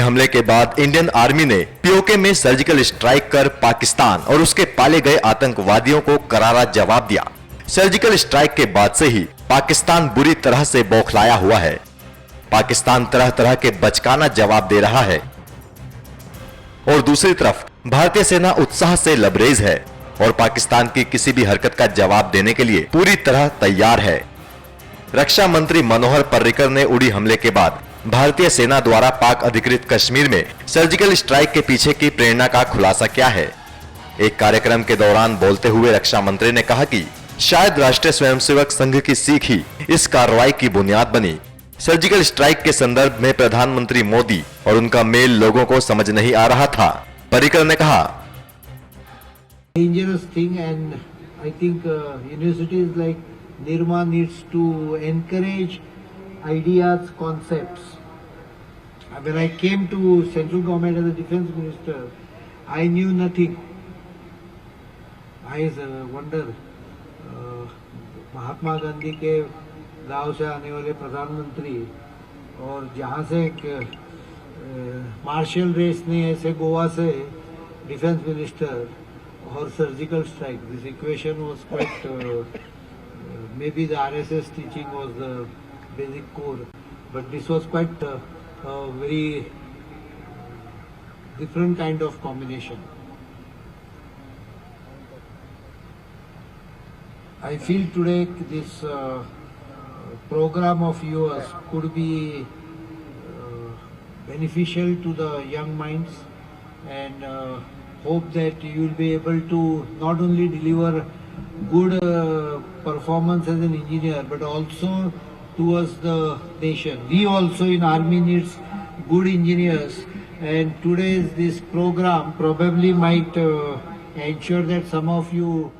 हमले के बाद इंडियन आर्मी ने पीओके में सर्जिकल स्ट्राइक कर पाकिस्तान और उसके पाले गए आतंकवादियों को करारा जवाब दिया। सर्जिकल स्ट्राइक के बाद से ही पाकिस्तान बुरी तरह से बौखलाया हुआ है। पाकिस्तान तरह तरह के बचकाना जवाब दे रहा है और दूसरी तरफ भारतीय सेना उत्साह से लबरेज है और पाकिस्तान की किसी भी हरकत का जवाब देने के लिए पूरी तरह तैयार है। रक्षा मंत्री मनोहर पर्रिकर ने उड़ी हमले के बाद भारतीय सेना द्वारा पाक अधिकृत कश्मीर में सर्जिकल स्ट्राइक के पीछे की प्रेरणा का खुलासा किया है। एक कार्यक्रम के दौरान बोलते हुए रक्षा मंत्री ने कहा कि शायद राष्ट्रीय स्वयंसेवक संघ की सीख ही इस कार्रवाई की बुनियाद बनी। सर्जिकल स्ट्राइक के संदर्भ में प्रधानमंत्री मोदी और उनका मेल लोगों को समझ नहीं आ रहा था। पर्रिकर ने कहा, dangerous thing, and I think universities like Nirma needs to encourage ideas, concepts. When I came to central government as a defense minister, I knew nothing. I wonder Mahatma Gandhi के गांव से आने वाले प्रधानमंत्री और जहाँ से मार्शल रेस ने ऐसे गोवा से डिफेंस मिनिस्टर और surgical strike, this equation was quite maybe the RSS teaching was the basic core, but this was quite a very different kind of combination. I feel today this program of yours could be beneficial to the young minds, and hope that you will be able to not only deliver good performance as an engineer but also towards the nation. We also in army needs good engineers, and today's this program probably might ensure that some of you.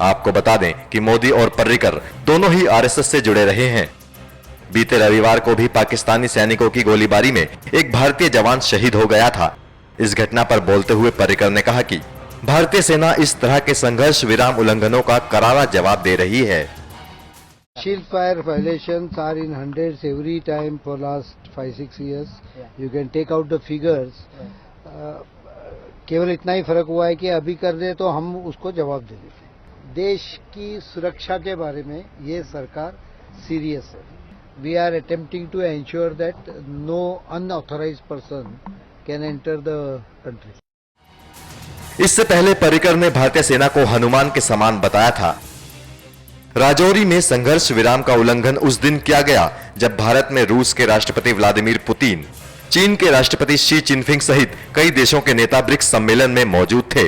आपको बता दें कि मोदी और पर्रिकर दोनों ही RSS से जुड़े रहे हैं। बीते रविवार को भी पाकिस्तानी सैनिकों की गोलीबारी में एक भारतीय जवान शहीद हो गया था। इस घटना पर बोलते हुए पर्रिकर ने कहा कि भारतीय सेना इस तरह के संघर्ष विराम उल्लंघनों का करारा जवाब दे रही है। Shield fire violations are in hundreds every time for last 5-6 years. You can take out the figures. केवल इतना ही फर्क हुआ है कि अभी कर दे तो हम उसको जवाब दे देते हैं। देश की सुरक्षा के बारे में ये सरकार सीरियस है। We are attempting to ensure that no unauthorized person can enter the country. इससे पहले पर्रिकर ने भारतीय सेना को हनुमान के समान बताया था। राजौरी में संघर्ष विराम का उल्लंघन उस दिन किया गया जब भारत में रूस के राष्ट्रपति व्लादिमीर पुतिन, चीन के राष्ट्रपति शी चिनफिंग सहित कई देशों के नेता ब्रिक्स सम्मेलन में मौजूद थे।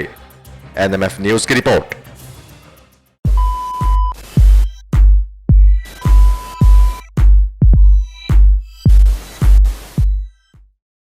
एनएमएफ न्यूज की रिपोर्ट।